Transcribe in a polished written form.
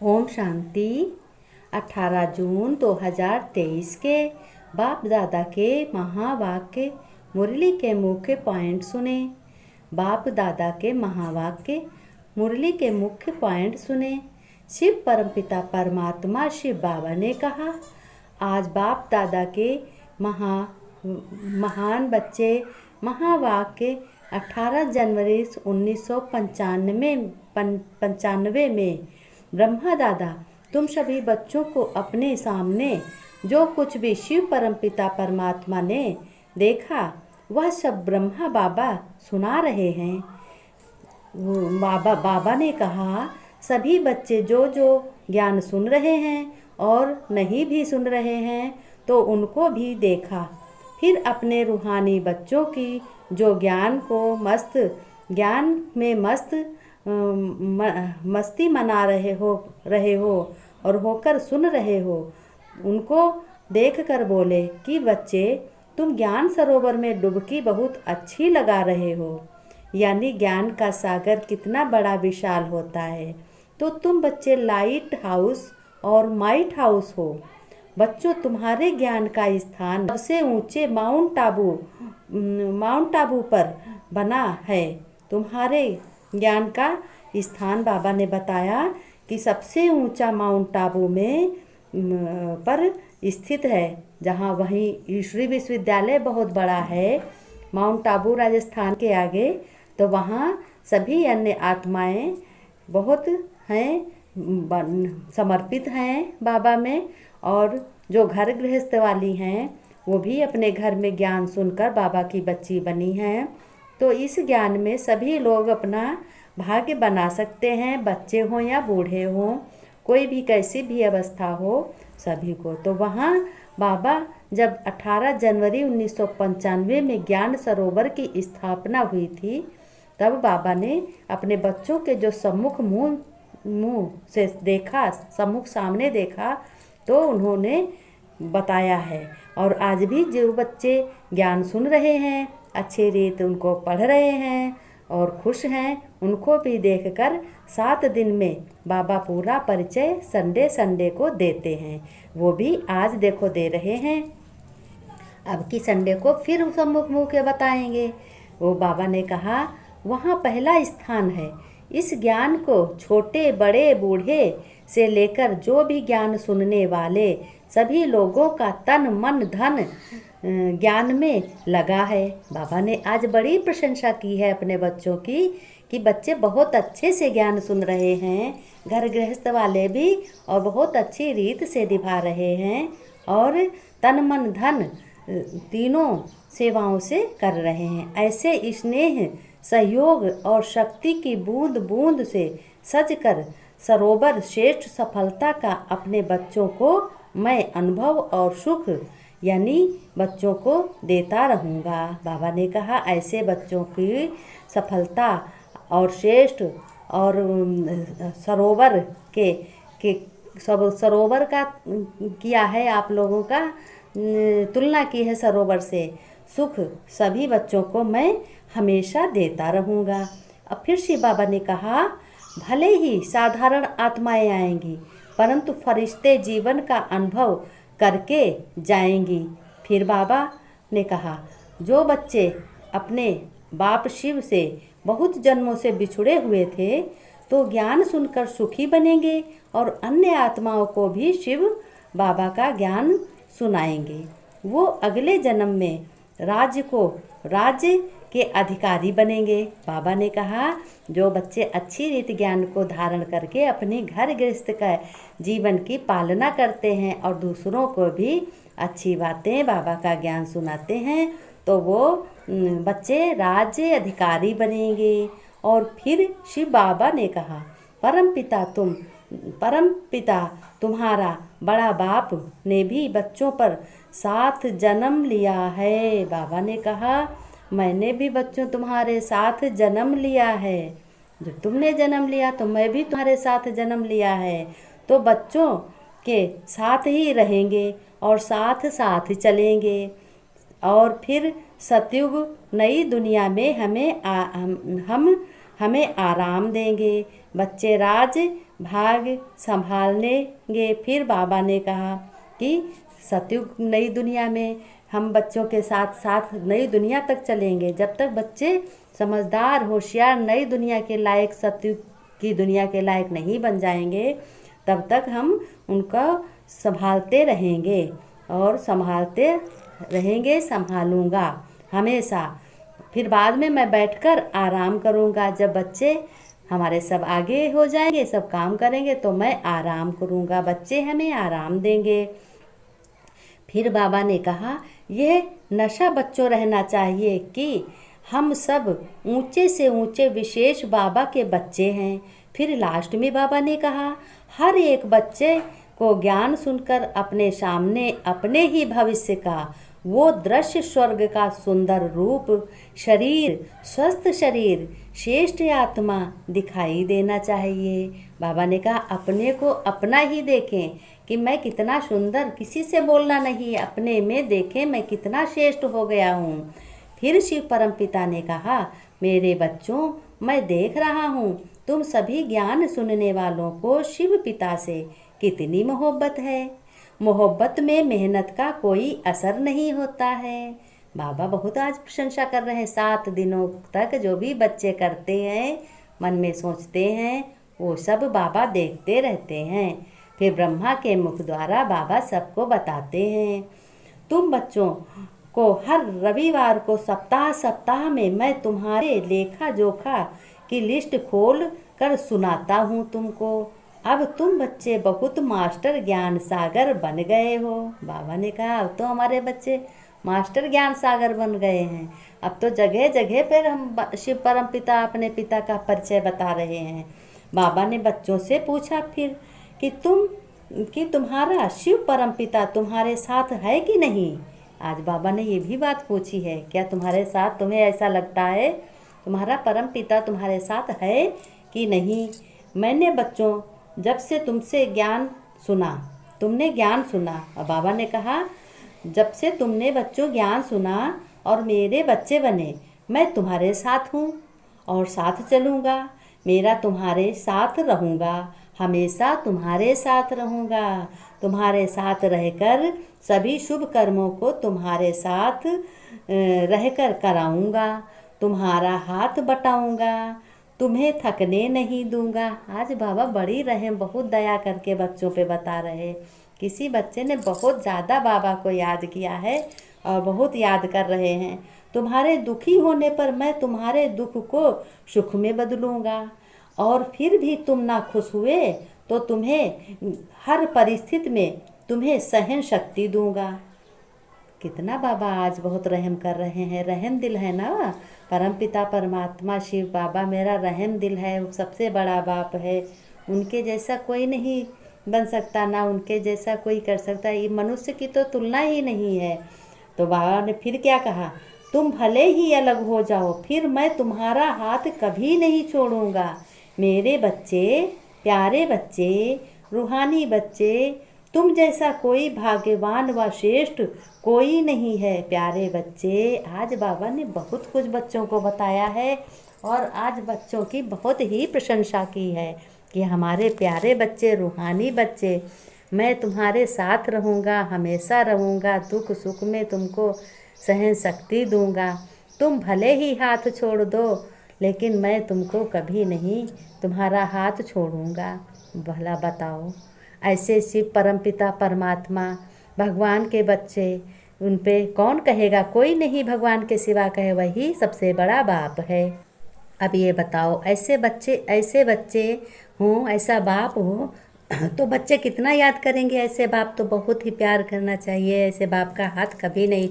ओम शांति। 18 जून 2023 के बाप दादा के महावाक्य मुरली के मुख्य पॉइंट सुने। बाप दादा के महावाक्य मुरली के मुख्य पॉइंट सुने। शिव परमपिता परमात्मा शिव बाबा ने कहा, आज बाप दादा के महान बच्चे महावाक्य 18 जनवरी 1995 में ब्रह्मा दादा तुम सभी बच्चों को अपने सामने जो कुछ भी शिव परमपिता परमात्मा ने देखा वह सब ब्रह्मा बाबा सुना रहे हैं। बाबा ने कहा, सभी बच्चे जो ज्ञान सुन रहे हैं और नहीं भी सुन रहे हैं तो उनको भी देखा। फिर अपने रूहानी बच्चों की जो ज्ञान में मस्ती मना रहे हो और होकर सुन रहे हो, उनको देखकर बोले कि बच्चे तुम ज्ञान सरोवर में डुबकी बहुत अच्छी लगा रहे हो। यानी ज्ञान का सागर कितना बड़ा विशाल होता है। तो तुम बच्चे लाइट हाउस और माइट हाउस हो। बच्चों, तुम्हारे ज्ञान का स्थान सबसे ऊंचे माउंट आबू पर बना है। तुम्हारे ज्ञान का स्थान बाबा ने बताया कि सबसे ऊंचा माउंट आबू पर स्थित है, जहां वहीं ईश्वरी विश्वविद्यालय बहुत बड़ा है। माउंट आबू राजस्थान के आगे, तो वहां सभी अन्य आत्माएं बहुत हैं, समर्पित हैं बाबा में। और जो घर गृहस्थ वाली हैं वो भी अपने घर में ज्ञान सुनकर बाबा की बच्ची बनी हैं। तो इस ज्ञान में सभी लोग अपना भाग्य बना सकते हैं, बच्चे हों या बूढ़े हों, कोई भी कैसी भी अवस्था हो सभी को। तो वहाँ बाबा जब 18 जनवरी 1995 में ज्ञान सरोवर की स्थापना हुई थी, तब बाबा ने अपने बच्चों के जो मुंह से देखा, सम्मुख सामने देखा, तो उन्होंने बताया है। और आज भी जो बच्चे ज्ञान सुन रहे हैं, अच्छे रीत उनको पढ़ रहे हैं और खुश हैं, उनको भी देखकर 7 दिन में बाबा पूरा परिचय संडे को देते हैं। वो भी आज देखो दे रहे हैं। अब की संडे को फिर सम्मुख मुँह के बताएंगे। वो बाबा ने कहा, वहाँ पहला स्थान है। इस ज्ञान को छोटे बड़े बूढ़े से लेकर जो भी ज्ञान सुनने वाले सभी लोगों का तन मन धन ज्ञान में लगा है। बाबा ने आज बड़ी प्रशंसा की है अपने बच्चों की कि बच्चे बहुत अच्छे से ज्ञान सुन रहे हैं, घर गृहस्थ वाले भी, और बहुत अच्छी रीत से निभा रहे हैं और तन मन धन तीनों सेवाओं से कर रहे हैं। ऐसे स्नेह सहयोग और शक्ति की बूंद बूंद से सजकर सरोवर श्रेष्ठ सफलता का अपने बच्चों को मैं अनुभव और सुख यानी बच्चों को देता रहूँगा। बाबा ने कहा, ऐसे बच्चों की सफलता और श्रेष्ठ और सरोवर का किया है, आप लोगों का तुलना की है सरोवर से। सुख सभी बच्चों को मैं हमेशा देता रहूँगा। अब फिर शिव बाबा ने कहा, भले ही साधारण आत्माएं आएंगी परंतु फरिश्ते जीवन का अनुभव करके जाएंगी। फिर बाबा ने कहा, जो बच्चे अपने बाप शिव से बहुत जन्मों से बिछुड़े हुए थे तो ज्ञान सुनकर सुखी बनेंगे और अन्य आत्माओं को भी शिव बाबा का ज्ञान सुनाएंगे। वो अगले जन्म में राज्य के अधिकारी बनेंगे। बाबा ने कहा, जो बच्चे अच्छी रीति ज्ञान को धारण करके अपने घर गृहस्थ का जीवन की पालना करते हैं और दूसरों को भी अच्छी बातें बाबा का ज्ञान सुनाते हैं, तो वो बच्चे राज्य अधिकारी बनेंगे। और फिर शिव बाबा ने कहा, परमपिता तुम्हारा बड़ा बाप ने भी बच्चों पर 7 जन्म लिया है। बाबा ने कहा, मैंने भी बच्चों तुम्हारे साथ जन्म लिया है। जब तुमने जन्म लिया तो मैं भी तुम्हारे साथ जन्म लिया है। तो बच्चों के साथ ही रहेंगे और साथ साथ चलेंगे। और फिर सतयुग नई दुनिया में हमें आराम देंगे। बच्चे भाग संभालेंगे। फिर बाबा ने कहा कि सतयुग नई दुनिया में हम बच्चों के साथ साथ नई दुनिया तक चलेंगे। जब तक बच्चे समझदार होशियार नई दुनिया के लायक, सतयुग की दुनिया के लायक नहीं बन जाएंगे, तब तक हम उनका संभालते रहेंगे और संभालते रहेंगे, संभालूंगा हमेशा। फिर बाद में मैं बैठकर आराम करूंगा। जब बच्चे हमारे सब आगे हो जाएंगे, सब काम करेंगे, तो मैं आराम करूंगा, बच्चे हमें आराम देंगे। फिर बाबा ने कहा यह नशा बच्चों रहना चाहिए कि हम सब ऊंचे से ऊंचे विशेष बाबा के बच्चे हैं। फिर लास्ट में बाबा ने कहा हर एक बच्चे को ज्ञान सुनकर अपने सामने अपने ही भविष्य का वो दृश्य, स्वर्ग का सुंदर रूप, शरीर, स्वस्थ शरीर, श्रेष्ठ आत्मा दिखाई देना चाहिए। बाबा ने कहा अपने को अपना ही देखें कि मैं कितना सुंदर, किसी से बोलना नहीं, अपने में देखें मैं कितना श्रेष्ठ हो गया हूँ। फिर शिव परमपिता ने कहा मेरे बच्चों, मैं देख रहा हूँ तुम सभी ज्ञान सुनने वालों को शिव पिता से कितनी मोहब्बत है। मोहब्बत में मेहनत का कोई असर नहीं होता है। बाबा बहुत आज प्रशंसा कर रहे हैं। 7 दिनों तक जो भी बच्चे करते हैं, मन में सोचते हैं, वो सब बाबा देखते रहते हैं। फिर ब्रह्मा के मुख द्वारा बाबा सबको बताते हैं। तुम बच्चों को हर रविवार को सप्ताह में मैं तुम्हारे लेखा जोखा की लिस्ट खोल कर सुनाता हूँ तुमको। अब तुम बच्चे बहुत मास्टर ज्ञान सागर बन गए हो। बाबा ने कहा अब तो हमारे बच्चे मास्टर ज्ञान सागर बन गए हैं। अब तो जगह जगह पर हम शिव परम पिता अपने पिता का परिचय बता रहे हैं। बाबा ने बच्चों से पूछा फिर कि तुम्हारा शिव परम पिता तुम्हारे साथ है कि नहीं। आज बाबा ने ये भी बात पूछी है, क्या तुम्हारे साथ, तुम्हें ऐसा लगता है तुम्हारा परम पिता तुम्हारे साथ है कि नहीं। मैंने बच्चों जब से तुमसे ज्ञान सुना, तुमने ज्ञान सुना, और बाबा ने कहा जब से तुमने बच्चों ज्ञान सुना और मेरे बच्चे बने, मैं तुम्हारे साथ हूँ और साथ चलूँगा। मेरा तुम्हारे साथ रहूँगा, हमेशा तुम्हारे साथ रहूँगा। तुम्हारे साथ रहकर सभी शुभ कर्मों को तुम्हारे साथ रहकर कराऊँगा। तुम्हारा हाथ बटाऊँगा, तुम्हें थकने नहीं दूंगा। आज बाबा बड़ी रहम, बहुत दया करके बच्चों पे बता रहे। किसी बच्चे ने बहुत ज़्यादा बाबा को याद किया है और बहुत याद कर रहे हैं। तुम्हारे दुखी होने पर मैं तुम्हारे दुख को सुख में बदलूँगा, और फिर भी तुम ना खुश हुए तो तुम्हें हर परिस्थिति में तुम्हें सहन शक्ति दूँगा। कितना बाबा आज बहुत रहम कर रहे हैं। रहम दिल है ना परमपिता परमात्मा शिव बाबा, मेरा रहम दिल है। वो सबसे बड़ा बाप है, उनके जैसा कोई नहीं बन सकता, ना उनके जैसा कोई कर सकता। ये मनुष्य की तो तुलना ही नहीं है। तो बाबा ने फिर क्या कहा, तुम भले ही अलग हो जाओ, फिर मैं तुम्हारा हाथ कभी नहीं छोड़ूंगा। मेरे बच्चे, प्यारे बच्चे, रूहानी बच्चे, तुम जैसा कोई भाग्यवान व श्रेष्ठ कोई नहीं है। प्यारे बच्चे, आज बाबा ने बहुत कुछ बच्चों को बताया है और आज बच्चों की बहुत ही प्रशंसा की है कि हमारे प्यारे बच्चे, रूहानी बच्चे, मैं तुम्हारे साथ रहूँगा, हमेशा रहूँगा। दुख सुख में तुमको सहन शक्ति दूँगा। तुम भले ही हाथ छोड़ दो, लेकिन मैं तुमको कभी नहीं तुम्हारा हाथ छोड़ूँगा। भला बताओ, ऐसे शिव परमपिता परमात्मा भगवान के बच्चे, उन पे कौन कहेगा, कोई नहीं भगवान के सिवा कहे, वही सबसे बड़ा बाप है। अब ये बताओ, ऐसे बच्चे हों, ऐसा बाप हो तो बच्चे कितना याद करेंगे। ऐसे बाप तो बहुत ही प्यार करना चाहिए। ऐसे बाप का हाथ कभी नहीं